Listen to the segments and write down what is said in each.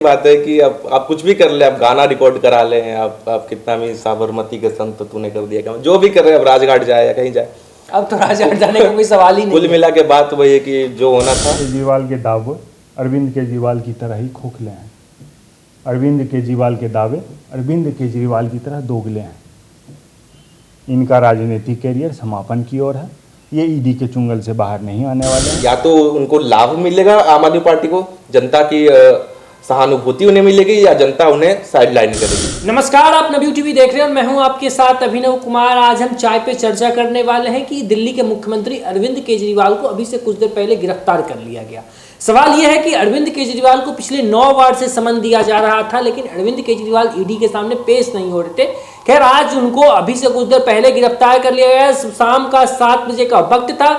बात है कि अब आप कुछ भी कर ले, आप गाना रिकॉर्ड करा ले, आप कितना भी साबरमती के संत तूने कर दिया काम, जो भी कर रहे हैं, अब राजघाट जाए या कहीं जाए, अब तो राजघाट जाने का कोई सवाल ही नहीं कुल मिला के बात वही है कि जो होना था। केजरीवाल के दावे अरविंद केजरीवाल की तरह ही खोखले हैं। अरविंद केजरीवाल के दावे अरविंद केजरीवाल की तरह दोगले हैं। इनका राजनीतिक कैरियर समापन की ओर है। ये ईडी के चुंगल से बाहर नहीं आने वाले हैं। या तो उनको लाभ मिलेगा, आम आदमी पार्टी को, जनता की सहानुभूति उन्हें मिलेगी, या जनता उन्हें साइडलाइन करेगी। नमस्कार, आप नवयुग टीवी देख रहे हैं और मैं हूं आपके साथ अभिनव कुमार। आज हम चाय पे चर्चा करने वाले हैं कि दिल्ली के मुख्यमंत्री अरविंद केजरीवाल को अभी से कुछ देर पहले गिरफ्तार कर लिया गया। सवाल यह है कि अरविंद केजरीवाल को पिछले 9 बार से समन दिया जा रहा था, लेकिन अरविंद केजरीवाल ईडी के सामने पेश नहीं हो रहे थे। खैर, आज उनको अभी से कुछ देर पहले गिरफ्तार कर लिया गया। शाम का 7 बजे का वक्त था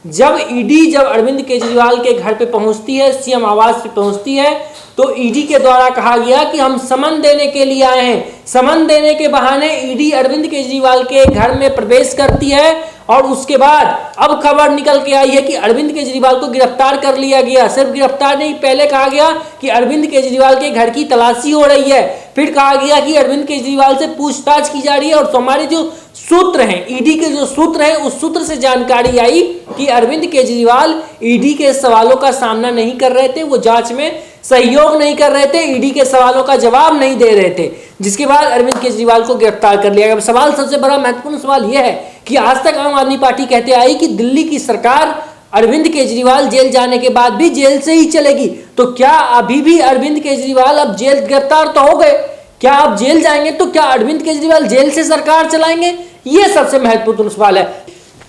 जब ईडी अरविंद केजरीवाल के घर पे पहुंचती है, सीएम आवास पे पहुंचती है, तो ईडी के द्वारा कहा गया कि हम समन देने के लिए आए हैं। समन देने के बहाने ईडी अरविंद केजरीवाल के घर में प्रवेश करती है और उसके बाद अब खबर निकल के आई है कि अरविंद केजरीवाल को गिरफ्तार कर लिया गया। सिर्फ गिरफ्तार नहीं, पहले कहा गया कि अरविंद केजरीवाल के घर की तलाशी हो रही है, फिर कहा गया कि अरविंद केजरीवाल से पूछताछ की जा रही है। और हमारे जो सूत्र हैं, ईडी के जो सूत्र हैं, उस सूत्र से जानकारी आई कि अरविंद केजरीवाल ईडी के सवालों का सामना नहीं कर रहे थे, वो जांच में सहयोग नहीं कर रहे थे, ईडी के सवालों का जवाब नहीं दे रहे थे, जिसके बाद अरविंद केजरीवाल को गिरफ्तार कर लिया गया। सवाल, सबसे बड़ा महत्वपूर्ण सवाल यह है कि आज तक आम आदमी पार्टी कहते आई कि दिल्ली की सरकार अरविंद केजरीवाल जेल जाने के बाद भी जेल से ही चलेगी। तो क्या अभी भी अरविंद केजरीवाल अब जेल, गिरफ्तार तो हो गए, क्या आप जेल जाएंगे तो क्या अरविंद केजरीवाल जेल से सरकार चलाएंगे? यह सबसे महत्वपूर्ण सवाल है।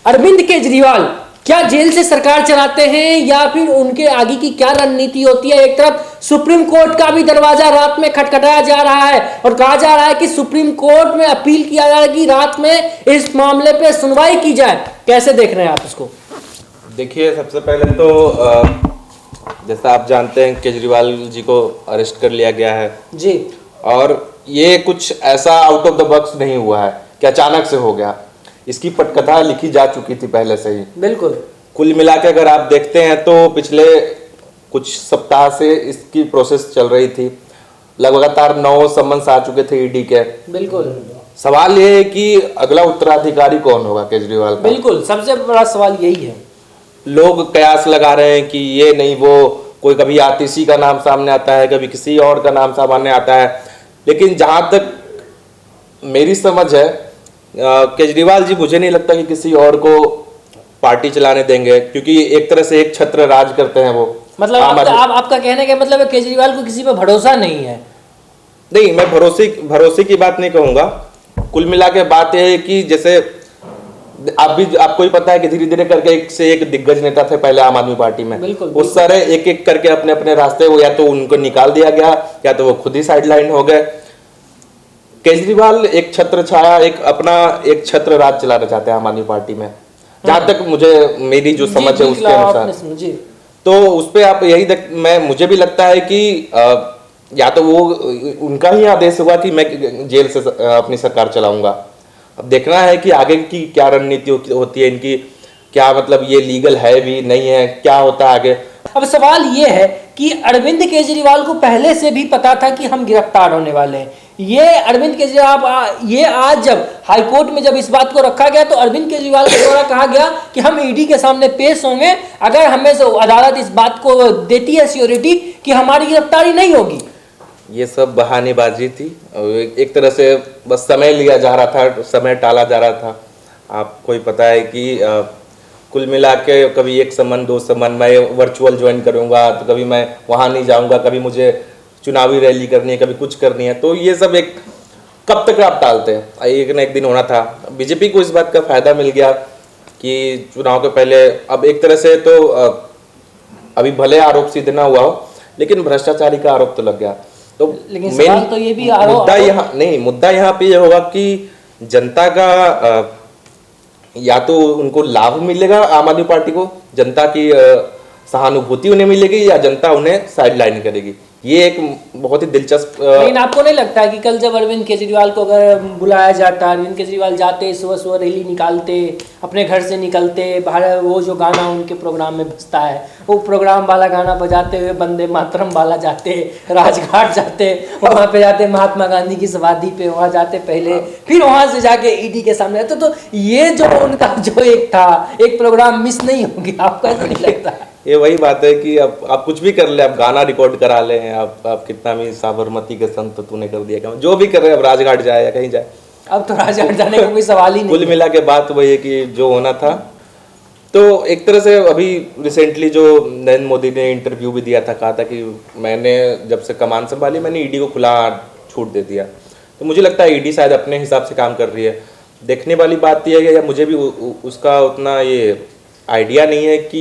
अरविंद केजरीवाल क्या जेल से सरकार चलाते हैं या फिर उनके आगे की क्या रणनीति होती है? एक तरफ सुप्रीम कोर्ट का भी दरवाजा रात में खटखटाया जा रहा है और कहा जा रहा है कि सुप्रीम कोर्ट में अपील किया जा रहा है कि रात में इस मामले पे सुनवाई की जाए। कैसे देख रहे हैं आप इसको? देखिए, सबसे पहले तो जैसा आप जानते हैं, केजरीवाल जी को अरेस्ट कर लिया गया है जी, और ये कुछ ऐसा आउट ऑफ द बॉक्स नहीं हुआ है कि अचानक से हो गया। इसकी पटकथा लिखी जा चुकी थी पहले से ही। बिल्कुल। कुल मिला के अगर आप देखते हैं तो पिछले कुछ सप्ताह से इसकी प्रोसेस चल रही थी। लगातार 9 समन्स आ चुके थे ईडी के। बिल्कुल। सवाल ये है कि अगला उत्तराधिकारी कौन होगा केजरीवाल का? बिल्कुल, सबसे बड़ा सवाल यही है। लोग कयास लगा रहे हैं कि ये नहीं वो, कोई कभी आतिशी का नाम सामने आता है, कभी किसी और का नाम सामने आता है, लेकिन जहां तक मेरी समझ है, केजरीवाल जी मुझे नहीं लगता कि किसी और को पार्टी चलाने देंगे, क्योंकि एक तरह से एक छत्र राज करते हैं वो। मतलब आपका कहने का मतलब है केजरीवाल को किसी पर भरोसा नहीं है? नहीं, मैं भरोसे की बात नहीं कहूंगा। कुल मिला के बात यह है कि जैसे आपको ही पता है कि धीरे धीरे करके एक से एक दिग्गज नेता थे पहले आम आदमी पार्टी में। बिल्कुल, उस सारे एक एक करके अपने अपने रास्ते, वो या तो उनको निकाल दिया गया या तो वो खुद ही साइडलाइन हो गए। केजरीवाल एक छत्र छाया, एक छत्र राज चलाना चाहते हैं आम आदमी पार्टी में, जहां तक मेरी जो समझ है उसके अनुसार। तो उस पे आप मुझे भी लगता है कि या तो वो उनका ही आदेश होगा कि मैं जेल से अपनी सरकार चलाऊंगा। अब देखना है कि आगे की क्या रणनीति होती है इनकी, क्या मतलब ये लीगल है भी नहीं है, क्या होता है आगे। अब सवाल ये है कि अरविंद केजरीवाल को पहले से भी पता था कि हम गिरफ्तार होने वाले हैं। ये अरविंद केजरीवाल, ये आज जब हाईकोर्ट में जब इस बात को रखा गया तो अरविंद केजरीवाल के द्वारा कहा गया कि हम ईडी के सामने पेश होंगे अगर हमें अदालत इस बात को देती है श्योरिटी कि हमारी गिरफ्तारी नहीं होगी। ये सब बहानेबाजी थी, एक तरह से बस समय लिया जा रहा था, समय टाला जा रहा था। आपको ही पता है कि कुल मिला के कभी 1 समन 2 समन, मैं वर्चुअल ज्वाइन करूंगा तो कभी मैं वहां नहीं जाऊंगा, कभी मुझे चुनावी रैली करनी है, कभी कुछ करनी है, तो ये सब एक कब तक आप टालते हैं? एक ना एक दिन होना था। बीजेपी को इस बात का फायदा मिल गया कि चुनाव के पहले, अब एक तरह से तो अभी भले आरोप सिद्ध ना हुआ हो, लेकिन भ्रष्टाचारी का आरोप तो लग गया। तो लेकिन सवाल तो ये भी मुद्दा यहाँ पे ये होगा कि जनता का या तो उनको लाभ मिलेगा, आम आदमी पार्टी को, जनता की सहानुभूति उन्हें मिलेगी, या जनता उन्हें साइडलाइन करेगी। ये एक बहुत ही दिलचस्प लेकिन आपको नहीं लगता है कि कल जब अरविंद केजरीवाल को अगर बुलाया जाता, अरविंद केजरीवाल जाते, सुबह सुबह रैली निकालते, अपने घर से निकलते, बाहर वो जो गाना उनके प्रोग्राम में बजता है, वो प्रोग्राम वाला गाना बजाते हुए वंदे मातरम वाला जाते, राजघाट जाते, वहाँ पे जाते महात्मा गांधी की समाधि पे, वहाँ जाते पहले, फिर वहाँ से जाके ईडी के सामने आते, तो ये जो उनका जो एक था, एक प्रोग्राम मिस नहीं होगी, आपको ऐसा नहीं लगता है? ये वही बात है कि अब आप कुछ भी कर ले, आप गाना रिकॉर्ड करा ले, आप कितना भी साबरमती के संत तूने कर दिया, जो भी कर रहे हैं, अब राजघाट जाए या कहीं जाए, अब तो राजघाट जाने का कोई सवाल ही नहीं। कुल मिला के बात वही है कि जो होना था। तो एक तरह से अभी रिसेंटली जो नरेंद्र मोदी ने इंटरव्यू भी दिया था, कहा था कि मैंने जब से कमान संभाली मैंने ईडी को खुला छूट दे दिया। तो मुझे लगता है ईडी शायद अपने हिसाब से काम कर रही है। देखने वाली बात यह है, या मुझे भी उसका उतना ये आइडिया नहीं है कि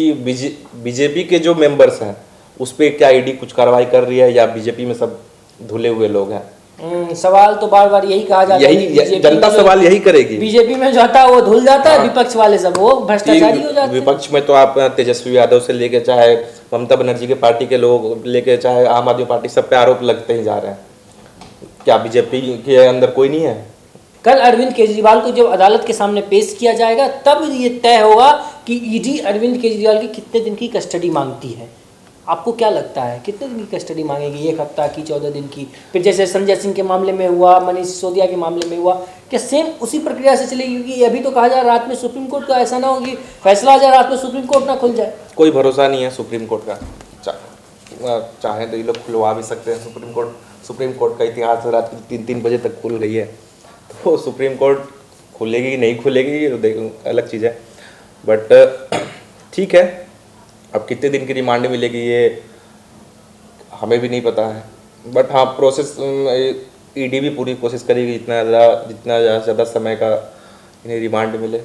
बीजेपी के जो मेंबर्स हैं उस पर क्या ईडी कुछ कार्रवाई कर रही है, या बीजेपी में सब धुले हुए लोग हैं। सवाल तो बार बार यही कहा जाता है, यही जनता सवाल यही करेगी। बीजेपी में जो आता है वो धुल जाता है, विपक्ष वाले सब वो भ्रष्टाचारी हो जाते हैं। विपक्ष में तो आप तेजस्वी यादव से लेके चाहे ममता बनर्जी के पार्टी के लोग लेके चाहे आम आदमी पार्टी, सब पे आरोप लगते ही जा रहे हैं। क्या बीजेपी के अंदर कोई नहीं है? कल अरविंद केजरीवाल को जब अदालत के सामने पेश किया जाएगा तब ये तय होगा कि ईडी अरविंद केजरीवाल की कितने दिन की कस्टडी मांगती है। आपको क्या लगता है कितने दिन की कस्टडी मांगेगी? 1 हफ्ता की, 14 दिन की? फिर जैसे संजय सिंह के मामले में हुआ, मनीष सिसोदिया के मामले में हुआ, क्या सेम उसी प्रक्रिया से चलेगी? क्योंकि अभी तो कहा जा रहा रात में सुप्रीम कोर्ट का, ऐसा ना होगी फैसला आ जाए रात में सुप्रीम कोर्ट ना खुल जाए। कोई भरोसा नहीं है सुप्रीम कोर्ट का। चाहे तो ये लोग खुलवा भी सकते हैं सुप्रीम कोर्ट का इतिहास रात 3-3 बजे तक खुल गई है, तो सुप्रीम कोर्ट खुलेगी नहीं खुलेगी तो अलग चीज़ है। बट ठीक है, अब कितने दिन की रिमांड मिलेगी ये हमें भी नहीं पता है। बट हाँ, प्रोसेस ईडी भी पूरी कोशिश करेगी जितना ज़्यादा समय का इन्हें रिमांड मिले।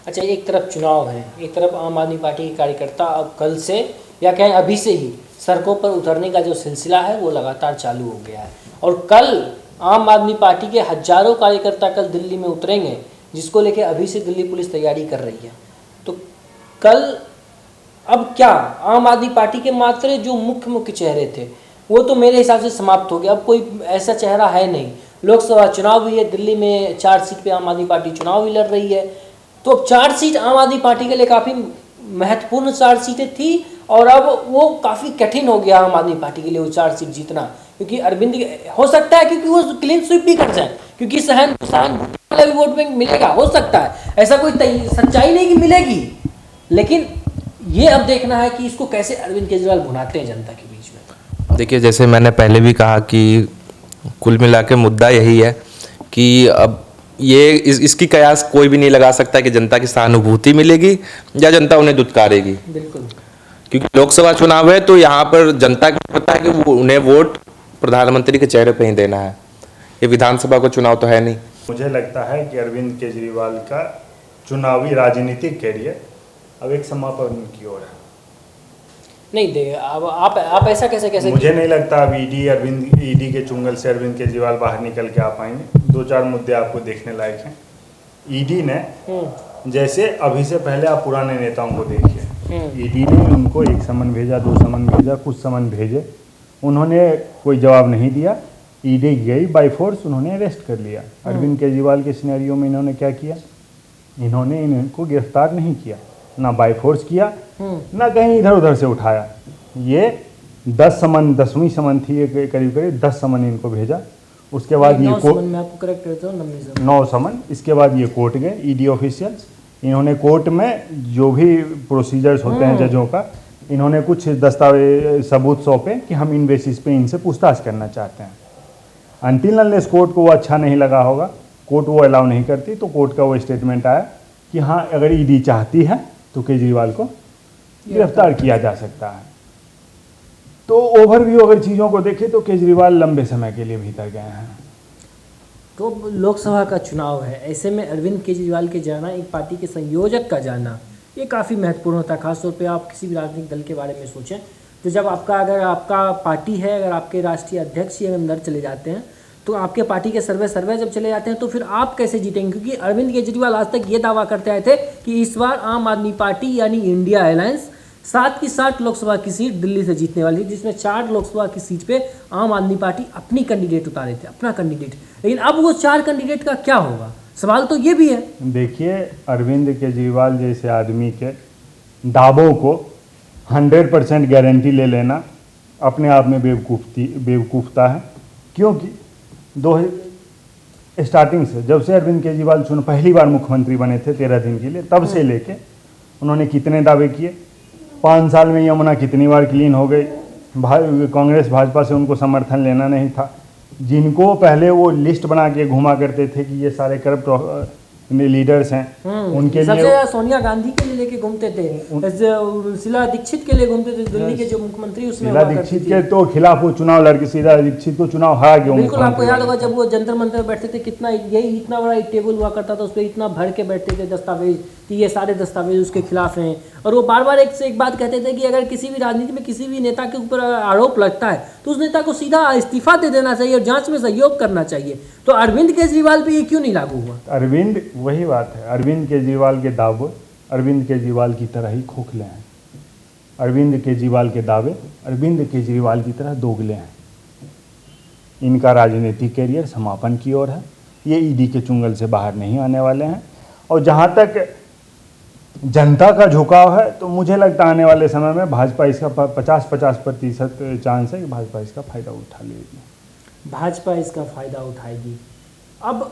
अच्छा, एक तरफ चुनाव है, एक तरफ आम आदमी पार्टी के कार्यकर्ता अब कल से या कहें अभी से ही सड़कों पर उतरने का जो सिलसिला है वो लगातार चालू हो गया है। और कल आम आदमी पार्टी के हजारों कार्यकर्ता कल दिल्ली में उतरेंगे, जिसको लेके अभी से दिल्ली पुलिस तैयारी कर रही है। तो कल अब क्या आम आदमी पार्टी के मात्र जो मुख्य चेहरे थे वो तो मेरे हिसाब से समाप्त हो गया। अब कोई ऐसा चेहरा है नहीं। लोकसभा चुनाव भी है, दिल्ली में 4 सीट पे आम आदमी पार्टी चुनाव भी लड़ रही है। तो अब 4 सीट आम आदमी पार्टी के लिए काफ़ी महत्वपूर्ण 4 सीटें थी और अब वो काफ़ी कठिन हो गया आम आदमी पार्टी के लिए वो 4 सीट जीतना, क्योंकि अरविंद हो सकता है क्योंकि वो क्लीन स्वीप भी कर जाए, क्योंकि सहानुभूति वाला भी वोट बैंक मिलेगा, हो सकता है। ऐसा कोई सच्चाई नहीं कि मिलेगी, लेकिन ये अब देखना है कि इसको कैसे अरविंद केजरीवाल भुनाते हैं जनता के बीच में। देखिए, जैसे मैंने पहले भी कहा कि कुल मिला के मुद्दा यही है कि अब ये इसकी कयास कोई भी नहीं लगा सकता कि जनता की सहानुभूति मिलेगी या जनता उन्हें दुत्कारेगी। बिल्कुल, क्योंकि लोकसभा चुनाव है तो यहाँ पर जनता को पता है कि उन्हें वोट प्रधानमंत्री के चेहरे पर ही देना है। ये विधानसभा का चुनाव तो है नहीं। मुझे लगता है कि अरविंद केजरीवाल का चुनावी राजनीतिक कैरियर अब एक समापन की ओर है। नहीं दे अब आप ऐसा कैसे मुझे नहीं लगता अब ईडी के चुंगल से अरविंद केजरीवाल बाहर निकल के आ पाएंगे। 2-4 मुद्दे आपको देखने लायक हैं। ईडी ने जैसे अभी से पहले आप पुराने नेताओं को देखिए, ईडी ने उनको 1 समन भेजा, 2 समन भेजा, कुछ समन भेजे, उन्होंने कोई जवाब नहीं दिया। ईडी गई बाई फोर्स, उन्होंने अरेस्ट कर लिया। अरविंद केजरीवाल के सिनेरियो में इन्होंने क्या किया? इन्होंने इनको गिरफ्तार नहीं किया, ना बाई फोर्स किया, ना कहीं इधर उधर से उठाया। ये 10 समन, 10वीं समन थी, करीब 10 समन इनको भेजा। उसके बाद ये कोर्ट, मैं आपको करेक्ट करता हूं, 9 समन। इसके बाद ये कोर्ट गए, ईडी ऑफिशियल्स। इन्होंने कोर्ट में जो भी प्रोसीजर्स होते हैं जजों का, इन्होंने कुछ दस्तावेज सबूत सौंपे कि हम इन बेसिस पे इनसे पूछताछ करना चाहते हैं। अनटिल अनलेस कोर्ट को वो अच्छा नहीं लगा होगा, कोर्ट वो अलाउ नहीं करती, तो कोर्ट का वो स्टेटमेंट आया कि हाँ, अगर ईडी चाहती है तो केजरीवाल को गिरफ्तार किया जा सकता है। तो ओवरव्यू अगर चीज़ों को देखें तो केजरीवाल लंबे समय के लिए भीतर गए हैं। तो लोकसभा का चुनाव है, ऐसे में अरविंद केजरीवाल के जाना, एक पार्टी के संयोजक का जाना, ये काफ़ी महत्वपूर्ण होता है। खासतौर पे आप किसी भी राजनीतिक दल के बारे में सोचें तो जब अगर आपका पार्टी है, अगर आपके राष्ट्रीय अध्यक्ष ही अंदर चले जाते हैं तो आपके पार्टी के सर्वे जब चले जाते हैं तो फिर आप कैसे जीतेंगे? क्योंकि अरविंद केजरीवाल आज तक ये दावा करते आए थे कि इस बार आम आदमी पार्टी यानी इंडिया अलायंस 7 की 60 लोकसभा की सीट दिल्ली से जीतने वाली थी, जिसमें 4 लोकसभा की सीट पे आम आदमी पार्टी अपनी कैंडिडेट उतारे थे, अपना कैंडिडेट। लेकिन अब वो 4 कैंडिडेट का क्या होगा, सवाल तो ये भी है। देखिए, अरविंद केजरीवाल जैसे आदमी के दावों को 100% गारंटी ले लेना अपने आप में बेवकूफ़ता है। क्योंकि स्टार्टिंग से, जब से अरविंद केजरीवाल पहली बार मुख्यमंत्री बने थे 13 दिन के लिए, तब से लेके उन्होंने कितने दावे किए। 5 साल में यमुना कितनी बार क्लीन हो गई। कांग्रेस भाजपा से उनको समर्थन लेना नहीं था। जिनको पहले वो लिस्ट बना के घुमा करते थे कि ये सारे करप्ट लीडर्स हैं, उनके सबसे लिए ज्यादा सोनिया गांधी के लिए लेके घूमते थे, शीला दीक्षित के लिए घूमते थे, दिल्ली के जो मुख्यमंत्री उसमें शीला दीक्षित के तो खिलाफ वो चुनाव लड़के, शीला दीक्षित को चुनाव हारा के बिल्कुल। आपको याद होगा जब वो जंतर मंतर बैठते थे, कितना यही इतना बड़ा एक टेबल हुआ करता था, उस पर इतना भर के बैठते थे दस्तावेज कि ये सारे दस्तावेज उसके खिलाफ हैं। और वो बार बार एक से एक बात कहते थे कि अगर किसी भी राजनीति में किसी भी नेता के ऊपर आरोप लगता है तो उस नेता को सीधा इस्तीफा दे देना चाहिए और जांच में सहयोग करना चाहिए। तो अरविंद केजरीवाल पे ये क्यों नहीं लागू हुआ? अरविंद, वही बात है, अरविंद केजरीवाल के दावे अरविंद केजरीवाल की तरह ही खोखले हैं। अरविंद केजरीवाल के दावे अरविंद केजरीवाल की तरह दोगले हैं। इनका राजनीतिक कैरियर समापन की ओर है। ये ईडी के चुंगल से बाहर नहीं आने वाले हैं। और जहाँ तक जनता का झुकाव है, तो मुझे लगता है आने वाले समय में भाजपा इसका 50% चांस है कि भाजपा इसका फ़ायदा उठा लेगी। भाजपा इसका फ़ायदा उठाएगी। अब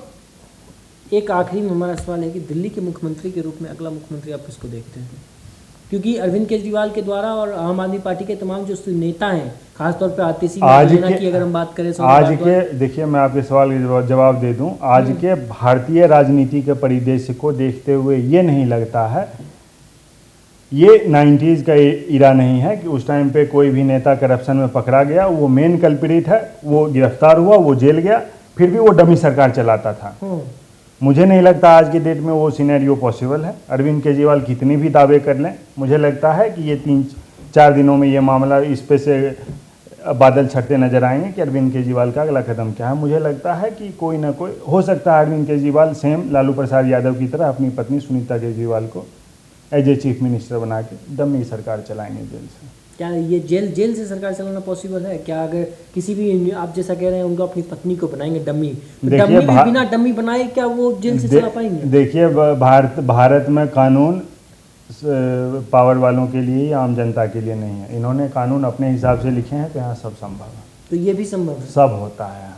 एक आखिरी में हमारा सवाल है कि दिल्ली के मुख्यमंत्री के रूप में अगला मुख्यमंत्री आप किसको देखते हैं? क्योंकि अरविंद केजरीवाल के द्वारा और आम आदमी पार्टी के तमाम जो नेता हैं, खासतौर पर आतिशी मरलेना की अगर हम बात करें, आज के, देखिए मैं आपके सवाल का जवाब दे दूं। आज के भारतीय राजनीति के परिदृश्य को देखते हुए ये नहीं लगता है, ये 90s का इरा नहीं है कि उस टाइम पे कोई भी नेता करप्शन में पकड़ा गया, वो मेन कल्प्रिट है, वो गिरफ्तार हुआ, वो जेल गया, फिर भी वो डमी सरकार चलाता था। मुझे नहीं लगता आज की डेट में वो सिनेरियो पॉसिबल है। अरविंद केजरीवाल कितनी भी दावे कर लें, मुझे लगता है कि ये 3-4 दिनों में ये मामला इस पे से बादल छटते नजर आएंगे कि अरविंद केजरीवाल का अगला कदम क्या है। मुझे लगता है कि कोई ना कोई हो सकता है अरविंद केजरीवाल सेम लालू प्रसाद यादव की तरह अपनी पत्नी सुनीता केजरीवाल को एज ए चीफ मिनिस्टर बना के डमी सरकार चलाएंगे जेल से। क्या ये जेल से सरकार चलाना पॉसिबल है क्या? अगर किसी भी, आप जैसा कह रहे हैं, उनको अपनी पत्नी को बनाएंगे डमी, तो डमी भी बिना डमी बनाए क्या वो जेल से चला पाएंगे? देखिए, भारत में कानून पावर वालों के लिए, आम जनता के लिए नहीं है। इन्होंने कानून अपने हिसाब से लिखे हैं, तो यहाँ सब संभव है। तो ये भी संभव है, सब होता है।